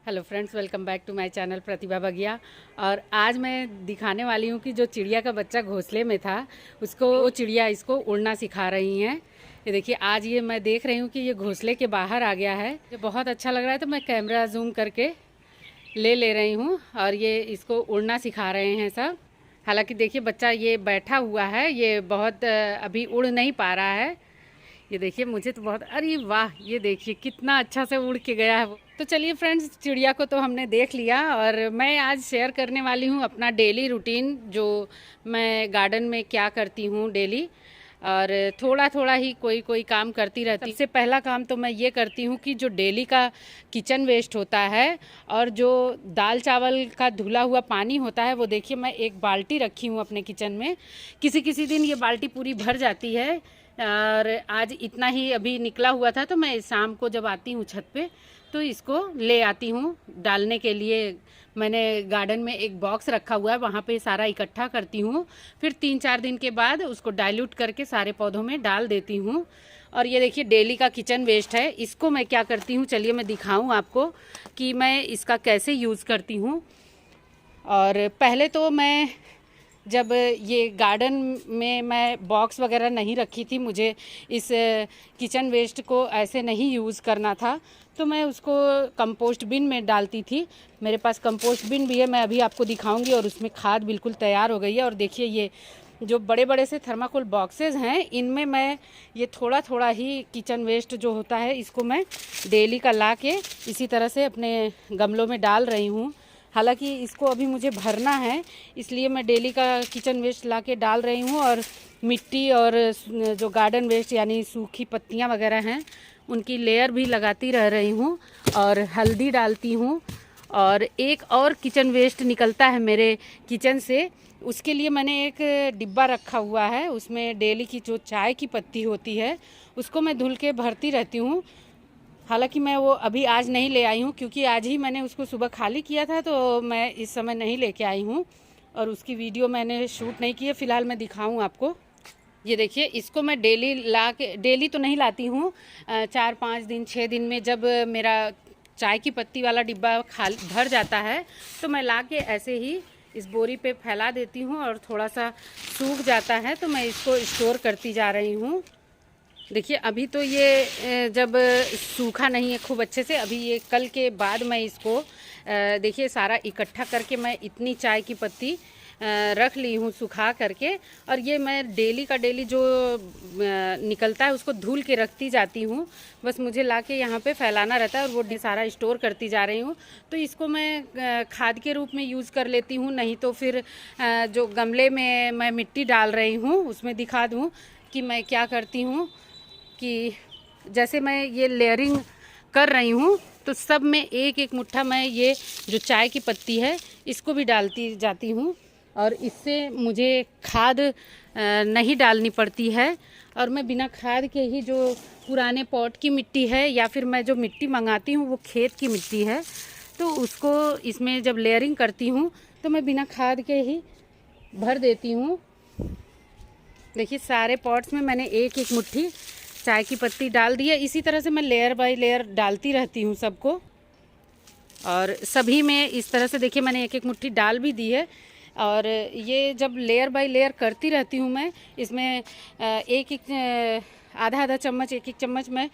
Hello friends, welcome back to my channel Pratibha Bagiya. और आज मैं दिखाने वाली हूँ कि जो चिड़िया का बच्चा घोंसले में था उसको वो चिड़िया इसको उड़ना सिखा रही हैं। ये देखिए, आज ये मैं देख रही हूँ कि ये घोंसले के बाहर आ गया है। ये बहुत अच्छा लग रहा है, तो मैं कैमरा जूम करके ले रही हूँ और ये इसको उड़ना सिखा रहे हैं सब। हालांकि देखिए, बच्चा ये बैठा हुआ है, ये बहुत अभी उड़ नहीं पा रहा है। ये देखिए, मुझे तो बहुत, अरे वाह, ये देखिए कितना अच्छा से उड़ के गया है वो। तो चलिए फ्रेंड्स, चिड़िया को तो हमने देख लिया और मैं आज शेयर करने वाली हूँ अपना डेली रूटीन, जो मैं गार्डन में क्या करती हूँ डेली। और थोड़ा थोड़ा ही कोई कोई काम करती रहती हूँ। सबसे पहला काम तो मैं ये करती हूँ कि जो डेली का किचन वेस्ट होता है और जो दाल चावल का धुला हुआ पानी होता है, वो देखिए मैं एक बाल्टी रखी हूँ अपने किचन में। किसी किसी दिन ये बाल्टी पूरी भर जाती है और आज इतना ही अभी निकला हुआ था, तो मैं शाम को जब आती हूँ छत पे तो इसको ले आती हूँ डालने के लिए। मैंने गार्डन में एक बॉक्स रखा हुआ है, वहाँ पे सारा इकट्ठा करती हूँ। फिर 3-4 दिन के बाद उसको डाइल्यूट करके सारे पौधों में डाल देती हूँ। और ये देखिए, डेली का किचन वेस्ट है, इसको मैं क्या करती हूँ, चलिए मैं दिखाऊँ आपको कि मैं इसका कैसे यूज़ करती हूँ। और पहले तो मैं, जब ये गार्डन में मैं बॉक्स वगैरह नहीं रखी थी, मुझे इस किचन वेस्ट को ऐसे नहीं यूज़ करना था, तो मैं उसको कंपोस्ट बिन में डालती थी। मेरे पास कंपोस्ट बिन भी है, मैं अभी आपको दिखाऊंगी। और उसमें खाद बिल्कुल तैयार हो गई है। और देखिए, ये जो बड़े बड़े से थर्माकोल बॉक्सेस हैं, इनमें मैं ये थोड़ा थोड़ा ही किचन वेस्ट जो होता है, इसको मैं डेली का ला के इसी तरह से अपने गमलों में डाल रही हूँ। हालांकि इसको अभी मुझे भरना है, इसलिए मैं डेली का किचन वेस्ट ला के डाल रही हूँ। और मिट्टी और जो गार्डन वेस्ट यानी सूखी पत्तियाँ वगैरह हैं, उनकी लेयर भी लगाती रह रही हूँ। और हल्दी डालती हूँ। और एक और किचन वेस्ट निकलता है मेरे किचन से, उसके लिए मैंने एक डिब्बा रखा हुआ है। उसमें डेली की जो चाय की पत्ती होती है, उसको मैं धुल के भरती रहती हूँ। हालांकि मैं वो अभी आज नहीं ले आई हूँ, क्योंकि आज ही मैंने उसको सुबह खाली किया था, तो मैं इस समय नहीं लेके आई हूँ और उसकी वीडियो मैंने शूट नहीं की है। फ़िलहाल मैं दिखाऊँ आपको। ये देखिए, इसको मैं डेली ला के, डेली तो नहीं लाती हूँ, 4-5 दिन 6 दिन में जब मेरा चाय की पत्ती वाला डिब्बा खाली भर जाता है, तो मैं ला के ऐसे ही इस बोरी पे फैला देती हूँ। और थोड़ा सा सूख जाता है तो मैं इसको स्टोर करती जा रही हूँ। देखिए, अभी तो ये जब सूखा नहीं है खूब अच्छे से, अभी ये कल के बाद मैं इसको देखिए सारा इकट्ठा करके मैं इतनी चाय की पत्ती रख ली हूँ सुखा करके। और ये मैं डेली का डेली जो निकलता है उसको धुल के रखती जाती हूँ। बस मुझे लाके यहाँ पे फैलाना रहता है और वो सारा स्टोर करती जा रही हूँ। तो इसको मैं खाद के रूप में यूज़ कर लेती हूँ, नहीं तो फिर जो गमले में मैं मिट्टी डाल रही हूँ उसमें दिखा दूँ कि मैं क्या करती हूँ। कि जैसे मैं ये लेयरिंग कर रही हूँ, तो सब में एक एक मुट्ठा मैं ये जो चाय की पत्ती है इसको भी डालती जाती हूँ। और इससे मुझे खाद नहीं डालनी पड़ती है। और मैं बिना खाद के ही, जो पुराने पॉट की मिट्टी है या फिर मैं जो मिट्टी मंगाती हूँ वो खेत की मिट्टी है, तो उसको इसमें जब लेयरिंग करती हूँ तो मैं बिना खाद के ही भर देती हूँ। देखिए, सारे पॉट्स में मैंने एक एक मुट्ठी चाय की पत्ती डाल दी है। इसी तरह से मैं लेयर बाय लेयर डालती रहती हूँ सबको। और सभी में इस तरह से देखिए मैंने एक एक मुट्ठी डाल भी दी है। और ये जब लेयर बाय लेयर करती रहती हूँ मैं, इसमें एक एक आधा आधा चम्मच, एक एक चम्मच मैं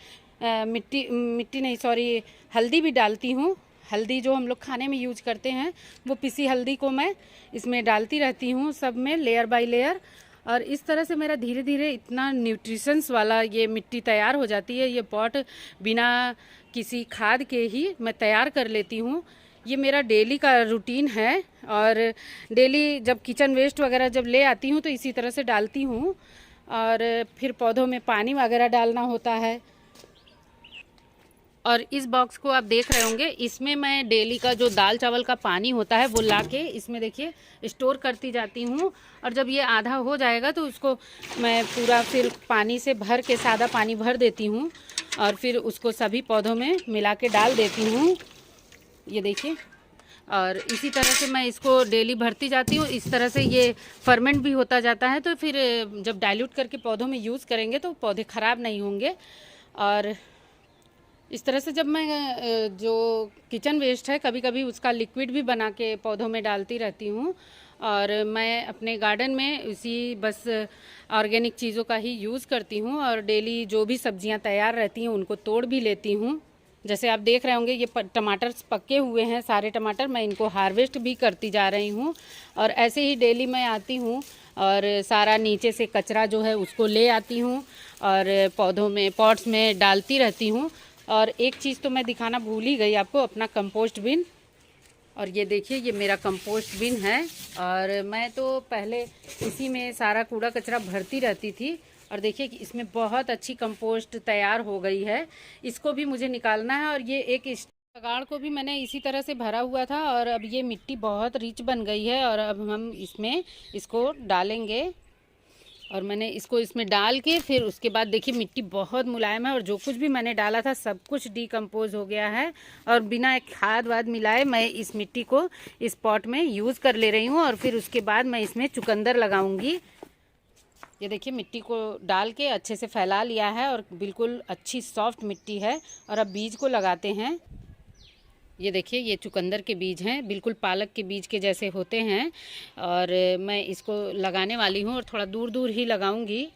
मिट्टी नहीं, सॉरी, हल्दी भी डालती हूँ। हल्दी जो हम लोग खाने में यूज करते हैं, वो पिसी हल्दी को मैं इसमें डालती रहती हूँ सब में, लेयर बाय लेयर। और इस तरह से मेरा धीरे धीरे इतना न्यूट्रिशंस वाला ये मिट्टी तैयार हो जाती है। ये पॉट बिना किसी खाद के ही मैं तैयार कर लेती हूँ। ये मेरा डेली का रूटीन है। और डेली जब किचन वेस्ट वगैरह जब ले आती हूँ तो इसी तरह से डालती हूँ। और फिर पौधों में पानी वगैरह डालना होता है। और इस बॉक्स को आप देख रहे होंगे, इसमें मैं डेली का जो दाल चावल का पानी होता है वो ला के इसमें देखिए स्टोर करती जाती हूँ। और जब ये आधा हो जाएगा तो उसको मैं पूरा फिर पानी से भर के, सादा पानी भर देती हूँ और फिर उसको सभी पौधों में मिला के डाल देती हूँ। ये देखिए, और इसी तरह से मैं इसको डेली भरती जाती हूँ। इस तरह से ये फर्मेंट भी होता जाता है, तो फिर जब डाइल्यूट करके पौधों में यूज़ करेंगे तो पौधे ख़राब नहीं होंगे। और इस तरह से जब मैं जो किचन वेस्ट है कभी कभी उसका लिक्विड भी बना के पौधों में डालती रहती हूँ। और मैं अपने गार्डन में इसी बस ऑर्गेनिक चीज़ों का ही यूज़ करती हूँ और डेली जो भी सब्जियाँ तैयार रहती हैं उनको तोड़ भी लेती हूँ। जैसे आप देख रहे होंगे ये टमाटर पके हुए हैं, सारे टमाटर मैं इनको हार्वेस्ट भी करती जा रही हूँ। और ऐसे ही डेली मैं आती हूँ और सारा नीचे से कचरा जो है उसको ले आती हूँ और पौधों में पॉट्स में डालती रहती हूँ। और एक चीज़ तो मैं दिखाना भूल ही गई आपको, अपना कंपोस्ट बिन। और ये देखिए ये मेरा कंपोस्ट बिन है और मैं तो पहले इसी में सारा कूड़ा कचरा भरती रहती थी। और देखिए कि इसमें बहुत अच्छी कंपोस्ट तैयार हो गई है, इसको भी मुझे निकालना है। और ये एक तगाड़ को भी मैंने इसी तरह से भरा हुआ था और अब ये मिट्टी बहुत रिच बन गई है और अब हम इसमें इसको डालेंगे। और मैंने इसको इसमें डाल के फिर उसके बाद देखिए मिट्टी बहुत मुलायम है और जो कुछ भी मैंने डाला था सब कुछ डिकम्पोज हो गया है। और बिना खाद वाद मिलाए मैं इस मिट्टी को इस पॉट में यूज़ कर ले रही हूँ। और फिर उसके बाद मैं इसमें चुकंदर लगाऊंगी। ये देखिए मिट्टी को डाल के अच्छे से फैला लिया है और बिल्कुल अच्छी सॉफ्ट मिट्टी है। और अब बीज को लगाते हैं। ये देखिए ये चुकंदर के बीज हैं, बिल्कुल पालक के बीज के जैसे होते हैं। और मैं इसको लगाने वाली हूँ और थोड़ा दूर दूर ही लगाऊंगी।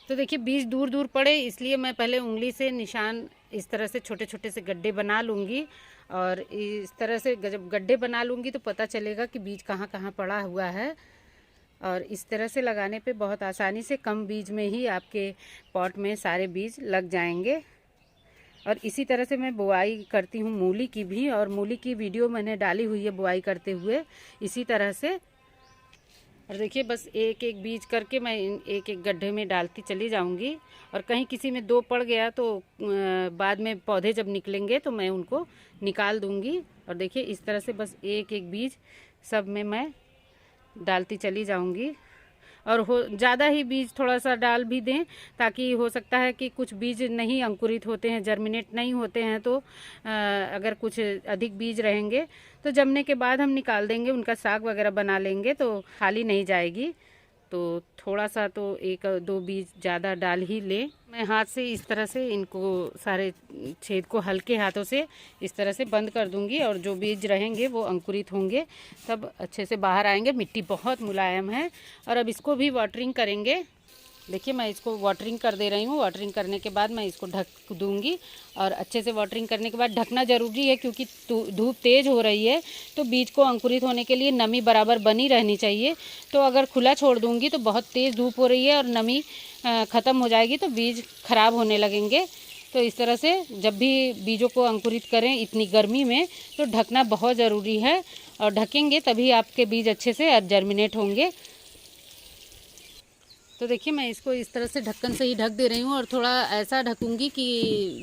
तो देखिए बीज दूर दूर पड़े इसलिए मैं पहले उंगली से निशान इस तरह से छोटे छोटे से गड्ढे बना लूँगी। और इस तरह से जब गड्ढे बना लूँगी तो पता चलेगा कि बीज कहाँ कहाँ पड़ा हुआ है। और इस तरह से लगाने पे बहुत आसानी से कम बीज में ही आपके पॉट में सारे बीज लग जाएंगे। और इसी तरह से मैं बुआई करती हूँ मूली की भी, और मूली की वीडियो मैंने डाली हुई है बुआई करते हुए इसी तरह से। और देखिए बस एक एक बीज करके मैं एक एक गड्ढे में डालती चली जाऊंगी। और कहीं किसी में दो पड़ गया तो बाद में पौधे जब निकलेंगे तो मैं उनको निकाल दूंगी। और देखिए इस तरह से बस एक एक बीज सब में मैं डालती चली जाऊंगी। और हो ज़्यादा ही बीज थोड़ा सा डाल भी दें ताकि हो सकता है कि कुछ बीज नहीं अंकुरित होते हैं, जर्मिनेट नहीं होते हैं। तो अगर कुछ अधिक बीज रहेंगे तो जमने के बाद हम निकाल देंगे, उनका साग वगैरह बना लेंगे तो खाली नहीं जाएगी। तो थोड़ा सा तो एक दो बीज ज़्यादा डाल ही लें। मैं हाथ से इस तरह से इनको सारे छेद को हल्के हाथों से इस तरह से बंद कर दूंगी और जो बीज रहेंगे वो अंकुरित होंगे, तब अच्छे से बाहर आएंगे। मिट्टी बहुत मुलायम है। और अब इसको भी वाटरिंग करेंगे। देखिए मैं इसको वाटरिंग कर दे रही हूँ। वाटरिंग करने के बाद मैं इसको ढक दूंगी। और अच्छे से वाटरिंग करने के बाद ढकना ज़रूरी है क्योंकि धूप तेज़ हो रही है तो बीज को अंकुरित होने के लिए नमी बराबर बनी रहनी चाहिए। तो अगर खुला छोड़ दूंगी तो बहुत तेज़ धूप हो रही है और नमी ख़त्म हो जाएगी तो बीज खराब होने लगेंगे। तो इस तरह से जब भी बीजों को अंकुरित करें इतनी गर्मी में तो ढकना बहुत ज़रूरी है। और ढकेंगे तभी आपके बीज अच्छे से जर्मिनेट होंगे। तो देखिए मैं इसको इस तरह से ढक्कन से ही ढक दे रही हूँ और थोड़ा ऐसा ढकूँगी कि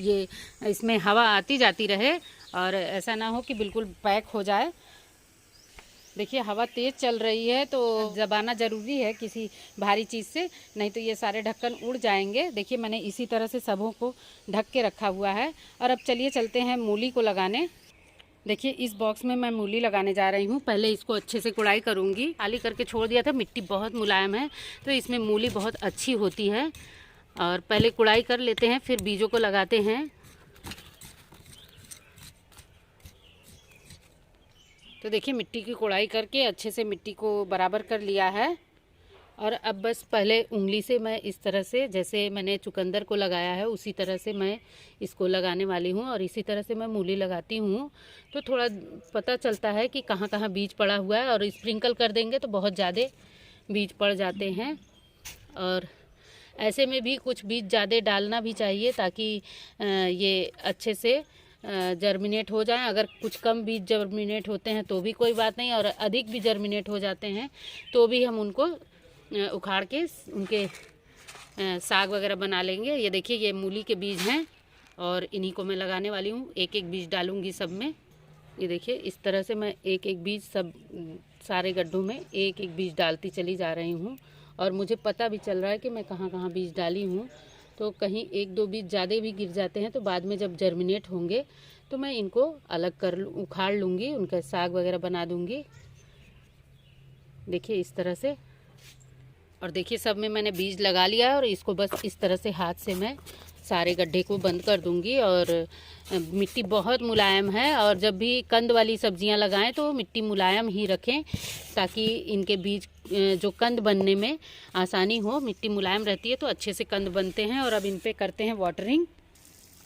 ये इसमें हवा आती जाती रहे और ऐसा ना हो कि बिल्कुल पैक हो जाए। देखिए हवा तेज़ चल रही है तो दबाना ज़रूरी है किसी भारी चीज़ से, नहीं तो ये सारे ढक्कन उड़ जाएंगे। देखिए मैंने इसी तरह से सबों को ढक के रखा हुआ है। और अब चलिए चलते हैं मूली को लगाने। देखिए इस बॉक्स में मैं मूली लगाने जा रही हूँ। पहले इसको अच्छे से कुड़ाई करूँगी। खाली करके छोड़ दिया था, मिट्टी बहुत मुलायम है तो इसमें मूली बहुत अच्छी होती है। और पहले कुड़ाई कर लेते हैं फिर बीजों को लगाते हैं। तो देखिए मिट्टी की कुड़ाई करके अच्छे से मिट्टी को बराबर कर लिया है। और अब बस पहले उंगली से मैं इस तरह से जैसे मैंने चुकंदर को लगाया है उसी तरह से मैं इसको लगाने वाली हूँ। और इसी तरह से मैं मूली लगाती हूँ तो थोड़ा पता चलता है कि कहाँ कहाँ बीज पड़ा हुआ है। और स्प्रिंकल कर देंगे तो बहुत ज़्यादा बीज पड़ जाते हैं। और ऐसे में भी कुछ बीज ज़्यादा डालना भी चाहिए ताकि ये अच्छे से जर्मिनेट हो जाएं। अगर कुछ कम बीज जर्मिनेट होते हैं तो भी कोई बात नहीं, और अधिक भी जर्मिनेट हो जाते हैं तो भी हम उनको उखाड़ के उनके साग वगैरह बना लेंगे। ये देखिए ये मूली के बीज हैं और इन्हीं को मैं लगाने वाली हूँ। एक एक बीज डालूँगी सब में। ये देखिए इस तरह से मैं एक एक बीज सब सारे गड्ढों में एक एक बीज डालती चली जा रही हूँ। और मुझे पता भी चल रहा है कि मैं कहाँ कहाँ बीज डाली हूँ। तो कहीं एक दो बीज ज़्यादा भी गिर जाते हैं तो बाद में जब जर्मिनेट होंगे तो मैं इनको अलग कर उखाड़ लूँगी, उनका साग वगैरह बना दूँगी। देखिए इस तरह से। और देखिए सब में मैंने बीज लगा लिया है और इसको बस इस तरह से हाथ से मैं सारे गड्ढे को बंद कर दूंगी। और मिट्टी बहुत मुलायम है, और जब भी कंद वाली सब्जियां लगाएं तो मिट्टी मुलायम ही रखें ताकि इनके बीज जो कंद बनने में आसानी हो। मिट्टी मुलायम रहती है तो अच्छे से कंद बनते हैं। और अब इन पे करते हैं वाटरिंग।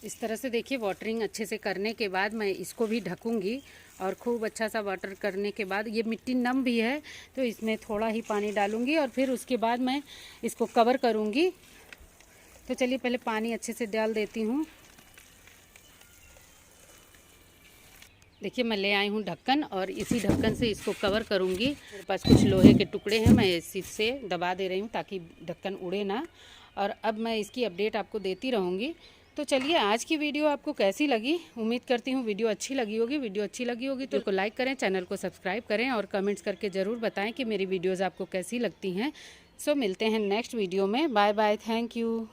इस तरह से देखिए वाटरिंग अच्छे से करने के बाद मैं इसको भी ढकूंगी, और खूब अच्छा सा वाटर करने के बाद ये मिट्टी नम भी है तो इसमें थोड़ा ही पानी डालूंगी, और फिर उसके बाद मैं इसको कवर करूंगी। तो चलिए पहले पानी अच्छे से डाल देती हूँ। देखिए मैं ले आई हूँ ढक्कन, और इसी ढक्कन से इसको कवर करूँगी। मेरे पास कुछ लोहे के टुकड़े हैं, मैं इसी से दबा दे रही हूँ ताकि ढक्कन उड़े ना। और अब मैं इसकी अपडेट आपको देती रहूँगी। तो चलिए आज की वीडियो आपको कैसी लगी, उम्मीद करती हूँ वीडियो अच्छी लगी होगी। वीडियो अच्छी लगी होगी तो लाइक करें, चैनल को सब्सक्राइब करें, और कमेंट्स करके ज़रूर बताएं कि मेरी वीडियोज़ आपको कैसी लगती हैं। सो मिलते हैं नेक्स्ट वीडियो में। Bye bye, thank you.